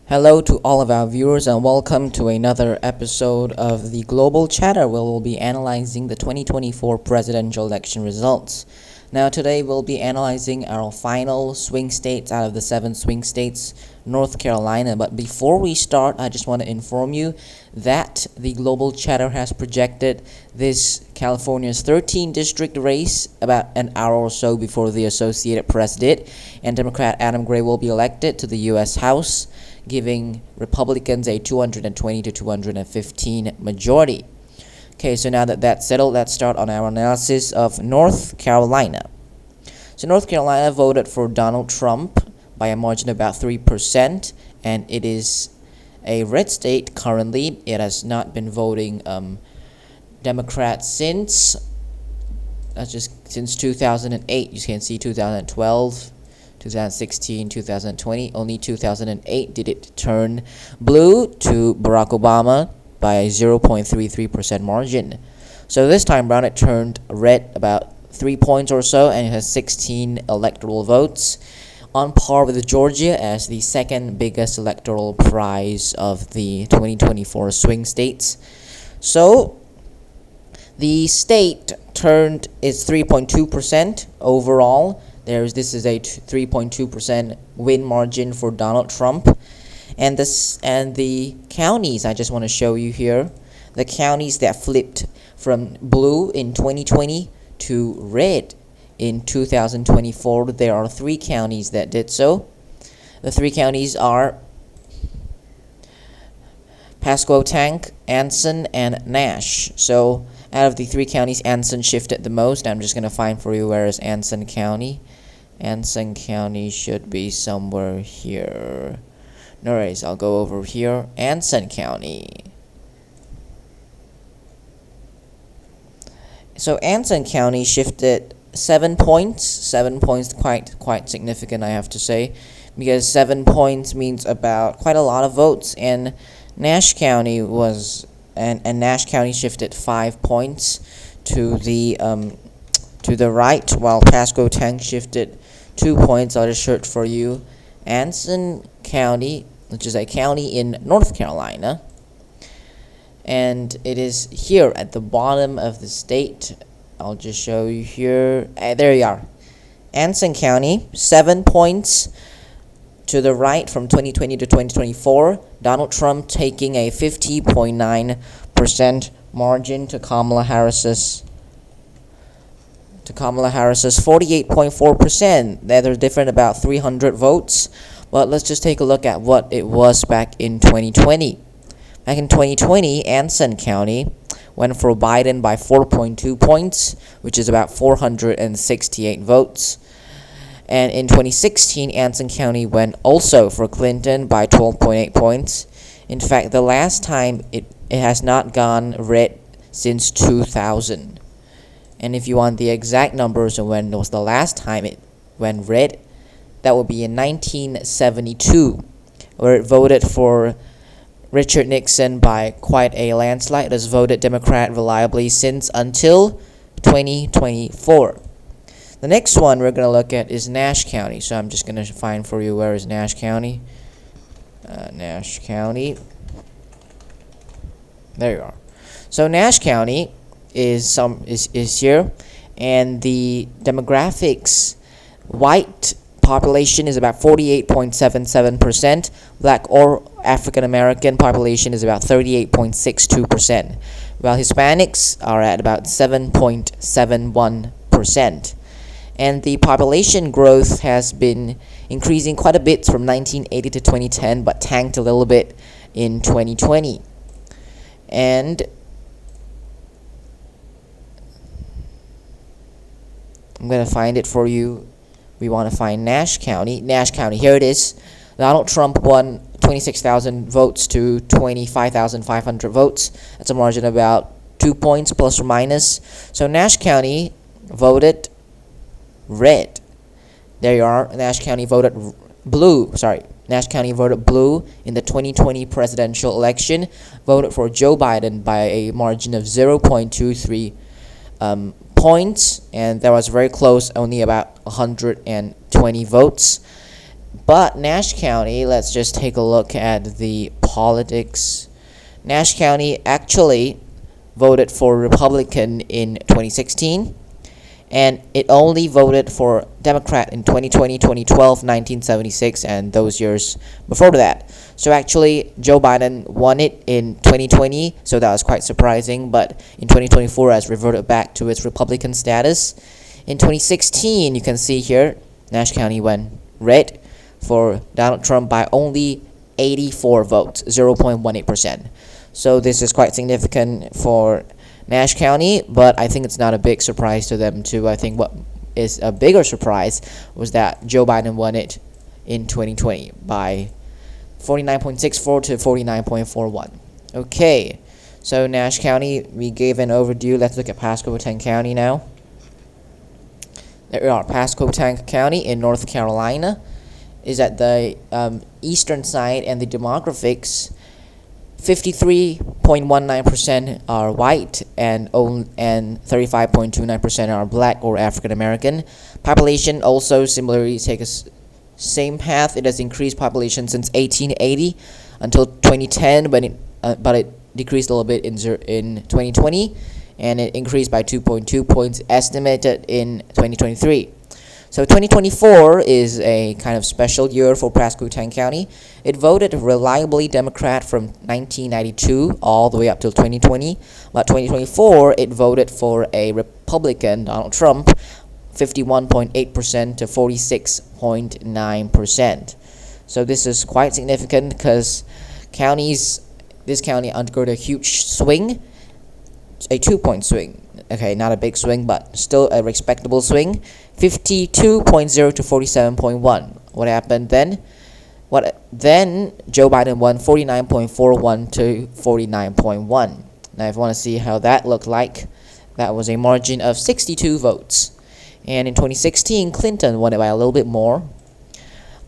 Hello to all of our viewers and welcome to another episode of the Global Chatter where we'll be analyzing the 2024 presidential election results. Now today we'll be analyzing our final swing states out of the 7 swing states, North Carolina. But before we start, I just want to inform you that the Global Chatter has projected this California's 13th district race about an hour or so before the Associated Press did, and Democrat Adam Gray will be elected to the U.S. House, giving Republicans a 220 to 215 majority. Okay, so now that that's settled, let's start on our analysis of North Carolina. So North Carolina voted for Donald Trump by a margin of about 3%, and it is a red state currently. It has not been voting Democrats since 2008. You can see 2012. 2016, 2020, only 2008 did it turn blue to Barack Obama by a 0.33% margin. So this time around it turned red about 3 points or so, and it has 16 electoral votes, on par with Georgia as the second biggest electoral prize of the 2024 swing states. So the state turned its 3.2% overall. This is a 3.2% win margin for Donald Trump, and the counties I just want to show you here, the counties that flipped from blue in 2020 to red in 2024. There are 3 counties that did so. The 3 counties are Pasquotank, Anson, and Nash. So out of the 3 counties, Anson shifted the most. I'm just going to find for you where is Anson County. Anson County should be somewhere here. No worries, I'll go over here. Anson County. So Anson County shifted 7 points. 7 points, quite significant, I have to say, because 7 points means about quite a lot of votes. And Nash County Nash County shifted 5 points to the right, while Pasquotank shifted 2 points. I'll just search for you. Anson County, which is a county in North Carolina, and it is here at the bottom of the state. I'll just show you here. There you are. Anson County, 7 points to the right from 2020 to 2024. Donald Trump taking a 50.9% margin to Kamala Harris's 48.4%. They're different about 300 votes. But let's just take a look at what it was back in 2020. Back in 2020, Anson County went for Biden by 4.2 points, which is about 468 votes. And in 2016, Anson County went also for Clinton by 12.8 points. In fact, the last time it has not gone red since 2000. And if you want the exact numbers of when was the last time it went red, that would be in 1972, where it voted for Richard Nixon by quite a landslide. It has voted Democrat reliably since until 2024. The next one we're going to look at is Nash County. So I'm just going to find for you where is Nash County. Nash County. There you are. So Nash County is here, and the demographics: white population is about 48.77%, black or African American population is about 38.62%, while Hispanics are at about 7.71%. And the population growth has been increasing quite a bit from 1980 to 2010, but tanked a little bit in 2020. And I'm going to find it for you. We want to find Nash County. Nash County, here it is. Donald Trump won 26,000 votes to 25,500 votes. That's a margin of about 2 points plus or minus. So Nash County voted red. There you are. Nash County voted blue. Nash County voted blue in the 2020 presidential election. Voted for Joe Biden by a margin of 0.23 points, and that was very close, only about 120 votes. But Nash County, let's just take a look at the politics. Nash County actually voted for Republican in 2016, and it only voted for Democrat in 2020, 2012, 1976, and those years before that. So actually, Joe Biden won it in 2020, so that was quite surprising, but in 2024 has reverted back to its Republican status. In 2016, you can see here, Nash County went red for Donald Trump by only 84 votes, 0.18%. So this is quite significant for Nash County, but I think it's not a big surprise to them too. I think what is a bigger surprise was that Joe Biden won it in 2020 by 49.64 to 49.41. Okay, so Nash County, we gave an overview. Let's look at Pasco-Potomac County now. There we are. Pasco-Potomac County in North Carolina is at the eastern side, and the demographics, 53.19% are white and 35.29% are black or African American. Population also similarly take a same path. It has increased population since 1880 until 2010, but it decreased a little bit in 2020, and it increased by 2.2 points estimated in 2023. So 2024 is a kind of special year for Pasco-Potomac County. It voted reliably Democrat from 1992 all the way up till 2020. But 2024, it voted for a Republican, Donald Trump, 51.8% to 46.9%. So this is quite significant because this county undergoed a huge swing, a 2-point swing. Okay, not a big swing, but still a respectable swing. 52.0 to 47.1. What happened then? Then Joe Biden won 49.41 to 49.1. Now, if you want to see how that looked like, that was a margin of 62 votes. And in 2016, Clinton won it by a little bit more.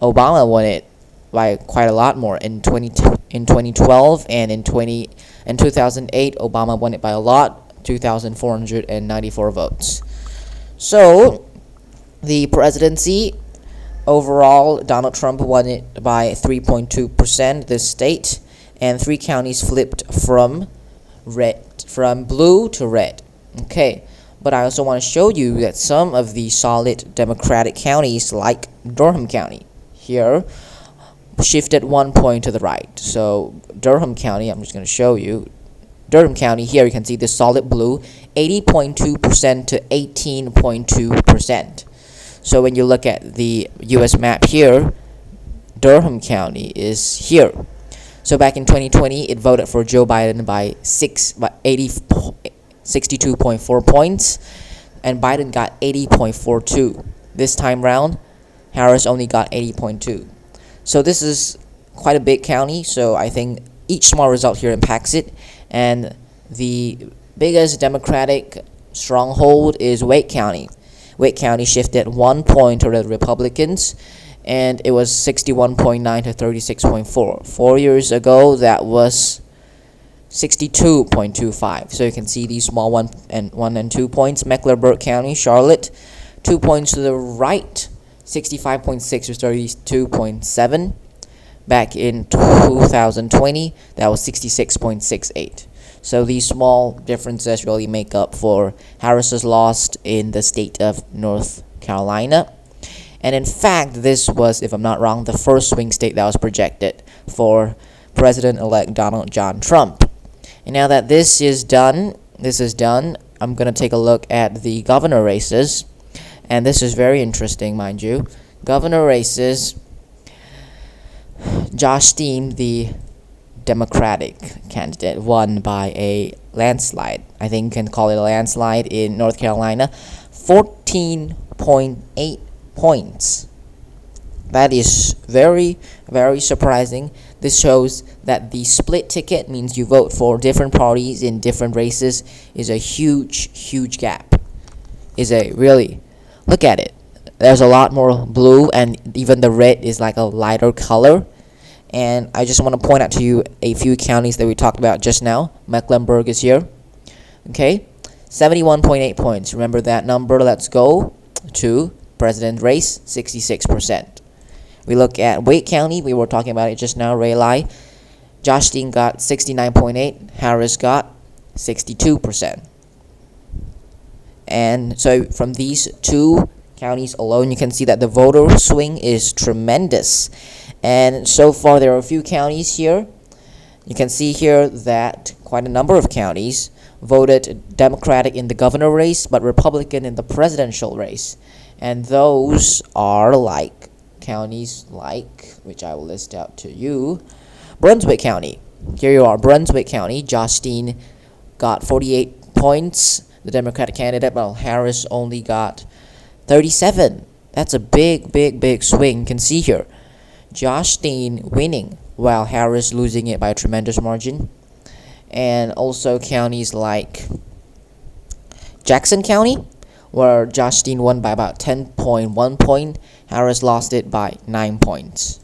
Obama won it by quite a lot more. In 2012 and in 2008, Obama won it by a lot. 2,494 votes. So, the presidency, overall, Donald Trump won it by 3.2%, this state, and 3 counties flipped from blue to red. Okay, but I also want to show you that some of the solid Democratic counties, like Durham County, here, shifted 1 point to the right. So, Durham County, I'm just going to show you. Durham County, here you can see the solid blue, 80.2% to 18.2%. So when you look at the U.S. map here, Durham County is here. So back in 2020, it voted for Joe Biden by 62.4 points, and Biden got 80.42. This time round, Harris only got 80.2. So this is quite a big county, so I think each small result here impacts it. And the biggest Democratic stronghold is Wake County. Wake County shifted 1 point to the Republicans, and it was 61.9 to 36.4. 4 years ago, that was 62.25. So you can see these small 1 and 2 points. Mecklenburg County, Charlotte, 2 points to the right, 65.6 to 32.7. Back in 2020, that was 66.68. So these small differences really make up for Harris's loss in the state of North Carolina. And in fact, this was, if I'm not wrong, the first swing state that was projected for President-elect Donald John Trump. And now that this is done, I'm going to take a look at the governor races. And this is very interesting, mind you. Governor races, Josh Steen, the Democratic candidate, won by a landslide. I think you can call it a landslide in North Carolina. 14.8 points. That is very, very surprising. This shows that the split ticket means you vote for different parties in different races is a huge, huge gap. Look at it. There's a lot more blue, and even the red is like a lighter color. And I just want to point out to you a few counties that we talked about just now. Mecklenburg is here. Okay, 71.8 points. Remember that number. Let's go to president race, 66%. We look at Wake County. We were talking about it just now. Raleigh. Josh Dean got 69.8. Harris got 62%. And so from these two counties alone, you can see that the voter swing is tremendous. And so far, there are a few counties here. You can see here that quite a number of counties voted Democratic in the governor race, but Republican in the presidential race. And those are like counties like, which I will list out to you, Brunswick County. Here you are, Brunswick County. Josh Dean got 48 points, the Democratic candidate, while Harris only got 37. That's a big swing. You can see here, Josh Dean winning, while Harris losing it by a tremendous margin. And also counties like Jackson County, where Josh Dean won by about 10.1 point, Harris lost it by 9 points.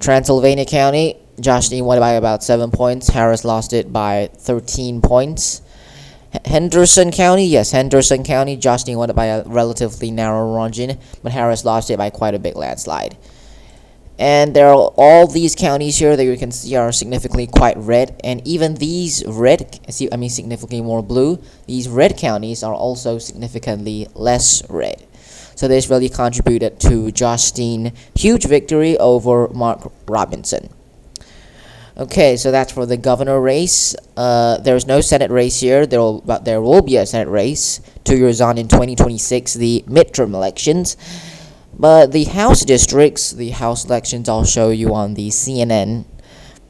Transylvania County, Josh Dean won by about 7 points, Harris lost it by 13 points. Henderson County, Josh Dean won it by a relatively narrow margin, but Harris lost it by quite a big landslide. And there are all these counties here that you can see are significantly quite red, and even these significantly more blue. These red counties are also significantly less red. So this really contributed to Josh Dean's huge victory over Mark Robinson. Okay, so that's for the governor race. There's no Senate race here, but there will be a Senate race 2 years on in 2026, the midterm elections. But the House districts, the House elections, I'll show you on the CNN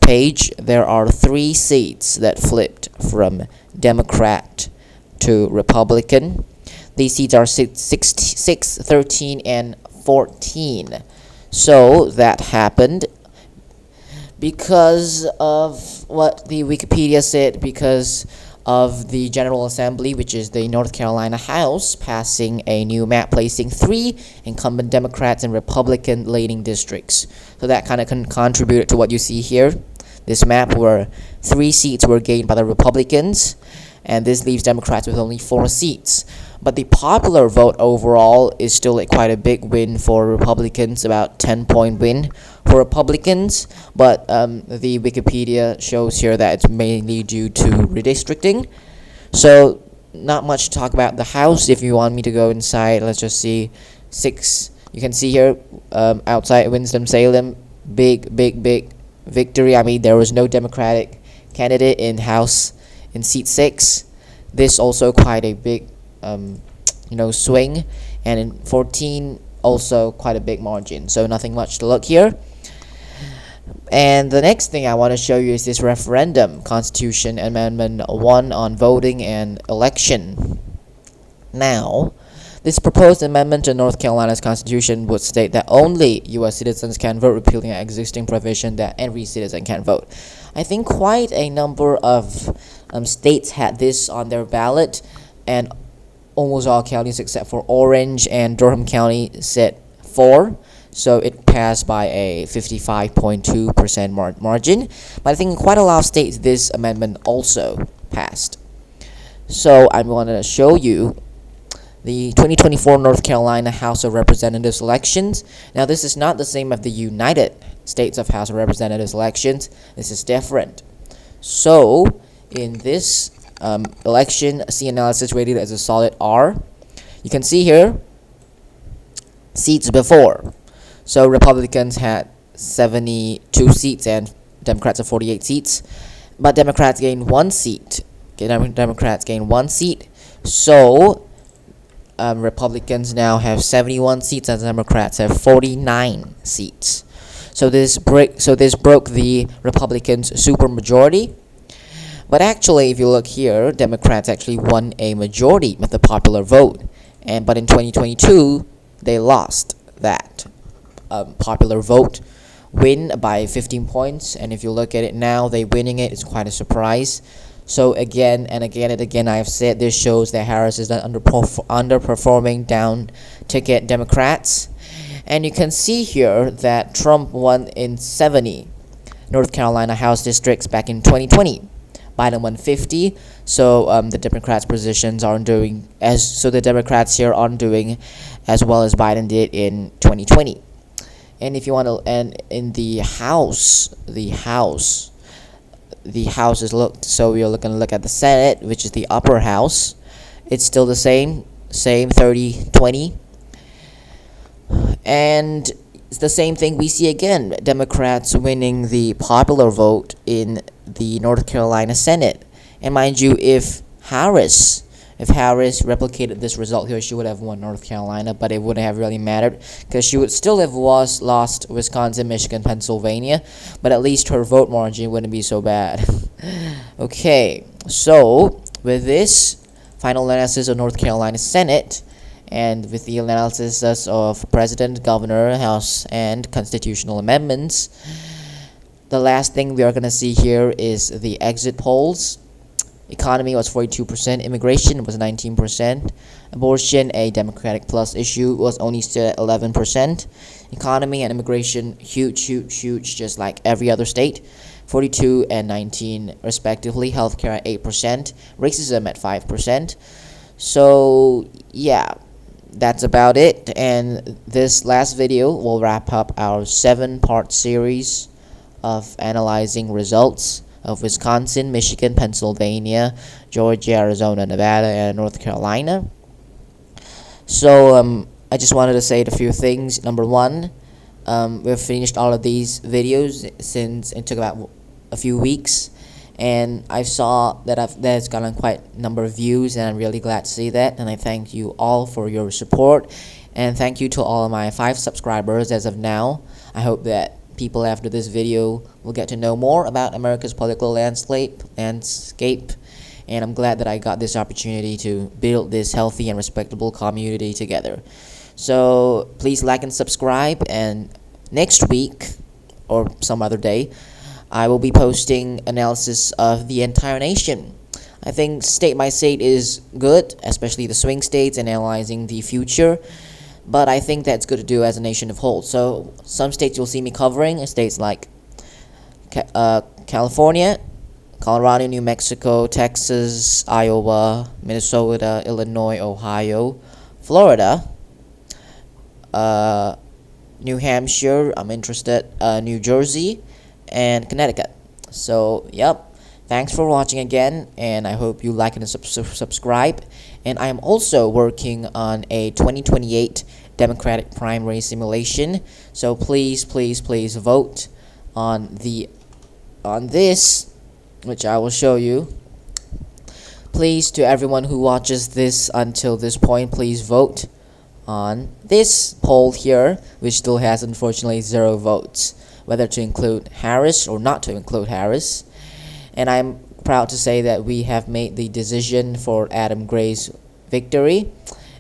page. There are 3 seats that flipped from Democrat to Republican. These seats are 6, 13, and 14. So that happened because of what the Wikipedia said, because of the General Assembly, which is the North Carolina House, passing a new map placing 3 incumbent Democrats and Republican leading districts. So that kind of contributed to what you see here. This map where 3 seats were gained by the Republicans, and this leaves Democrats with only 4 seats. But the popular vote overall is still quite a big win for Republicans, about 10-point win for Republicans. But the Wikipedia shows here that it's mainly due to redistricting. So not much to talk about the House. If you want me to go inside, let's just see 6. You can see here outside Winston-Salem, big victory. I mean, there was no Democratic candidate in House in seat 6. This also quite a big swing, and in 14 also quite a big margin, so nothing much to look here. And the next thing I want to show you is this referendum, Constitution Amendment 1 on voting and election. Now, this proposed amendment to North Carolina's Constitution would state that only U.S. citizens can vote, repealing an existing provision that every citizen can vote. I think quite a number of states had this on their ballot, and almost all counties except for Orange and Durham County said 4. So it passed by a 55.2% margin. But I think in quite a lot of states this amendment also passed. So I'm going to show you the 2024 North Carolina House of Representatives elections. Now this is not the same as the United States of House of Representatives elections. This is different. So in this election, C analysis rated as a solid R. You can see here seats before. So Republicans had 72 seats and Democrats have 48 seats, but Democrats gained 1 seat. Democrats gained 1 seat. So Republicans now have 71 seats and Democrats have 49 seats. So this broke the Republicans' supermajority. But actually, if you look here, Democrats actually won a majority with the popular vote. But in 2022, they lost that popular vote win by 15 points. And if you look at it now, they winning it. It's quite a surprise. So again and again, I have said this shows that Harris is not underperforming down ticket Democrats. And you can see here that Trump won in 70 North Carolina House districts back in 2020. Biden won 50, so the Democrats' positions aren't doing the Democrats here aren't doing as well as Biden did in 2020. And if you want to, and in the house is looked. So we're going to look at the Senate, which is the upper house. It's still the same 30-20. And it's the same thing we see again. Democrats winning the popular vote in the North Carolina Senate. And mind you, if Harris replicated this result here, she would have won North Carolina, but it wouldn't have really mattered because she would still have lost Wisconsin, Michigan, Pennsylvania, but at least her vote margin wouldn't be so bad. Okay, so with this final analysis of North Carolina Senate, and with the analysis of President, Governor, House, and constitutional amendments, the last thing we are going to see here is the exit polls. Economy was 42%, immigration was 19%, abortion, a Democratic plus issue, was only still at 11%. Economy and immigration, huge, just like every other state, 42 and 19 respectively. Healthcare at 8%, racism at 5%. So yeah, that's about it. And this last video will wrap up our 7-part series of analyzing results of Wisconsin, Michigan, Pennsylvania, Georgia, Arizona, Nevada, and North Carolina. So I just wanted to say a few things. Number one, we've finished all of these videos since it took about a few weeks, and I saw that that's gotten quite a number of views, and I'm really glad to see that. And I thank you all for your support, and thank you to all of my 5 subscribers as of now. I hope that people after this video will get to know more about America's political landscape, and I'm glad that I got this opportunity to build this healthy and respectable community together. So please like and subscribe, and next week or some other day I will be posting analysis of the entire nation. I think state by state is good, especially the swing states, and analyzing the future. But I think that's good to do as a nation of whole. So some states you'll see me covering, states like California, Colorado, New Mexico, Texas, Iowa, Minnesota, Illinois, Ohio, Florida, New Hampshire, I'm interested, New Jersey, and Connecticut. So yep, thanks for watching again, and I hope you like and subscribe. And I am also working on a 2028 Democratic primary simulation. So please vote on this, which I will show you. Please, to everyone who watches this until this point, please vote on this poll here, which still has unfortunately 0 votes, whether to include Harris or not to include Harris. And I'm proud to say that we have made the decision for Adam Gray's victory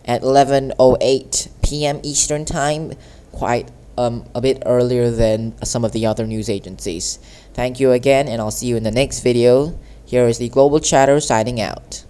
at 11:08 p.m. Eastern Time, quite a bit earlier than some of the other news agencies. Thank you again, and I'll see you in the next video. Here is the Global Chatter signing out.